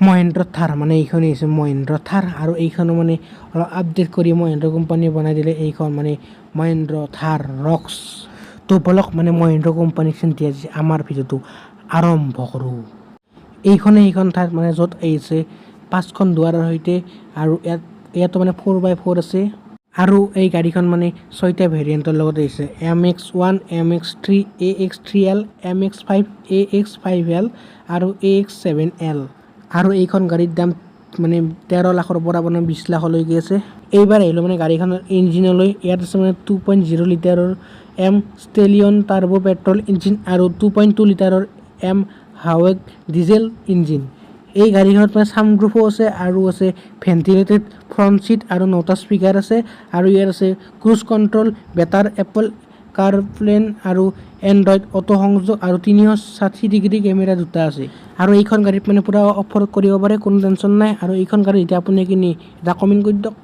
মহেন্দ্ৰ থাৰ মানে এইখন হৈছে মহেন্দ্ৰ থাৰ আৰু এইখনো মানে অলপ আপডেট কৰি মহেন্দ্ৰ কোম্পানীয়ে বনাই দিলে এইখন মানে মহেন্দ্ৰ থাৰ ৰক্স তো বলক মানে মহেন্দ্ৰ কোম্পানী চিন্তি আছে আমাৰ ভিডিঅ'টো আৰম্ভ কৰোঁ এইখনে এইখন ঠাইত মানে য'ত আহিছে 5খন দুৱাৰৰ সৈতে আৰু ইয়াতো মানে 4x4 আছে আৰু এই গাড়ীখন মানে 6টা ভেৰিয়েণ্টৰ লগত আহিছে MX1 MX3 AX3L MX5 AX5L আৰু AX7L আৰু এইখন গাড়ীৰ দাম মানে 13 লাখৰ পৰা মানে 20 লাখলৈকে আছে এইবাৰ আহিলোঁ মানে গাড়ীখনৰ ইঞ্জিনলৈ ইয়াত আছে মানে 2.0 লিটাৰৰ M stallion turbo petrol engine আৰু 2.2 লিটাৰৰ M হাৱেক ডিজেল ইঞ্জিন এই গাড়ীখনত মানে ছানৰুফো আছে আৰু আছে ভেন্টিলেটেড ফ্ৰণ্ট চিট আৰু 9টা স্পীকাৰ আছে আৰু ইয়াত আছে ক্ৰুজ কণ্ট্ৰল বেটাৰ এপল কাৰপ্লেন আৰু এণ্ড্ৰইড অটো সংযোগ আৰু 360 ডিগ্ৰী কেমেৰা দুটা আছে আৰু এইখন গাড়ীত মানে পুৰা অফ ৰ'ড কৰিব পাৰে কোনো টেনশ্যন নাই আৰু এইখন গাড়ী এতিয়া আপুনি কিনি এটা কমেণ্ট কৰি দিয়ক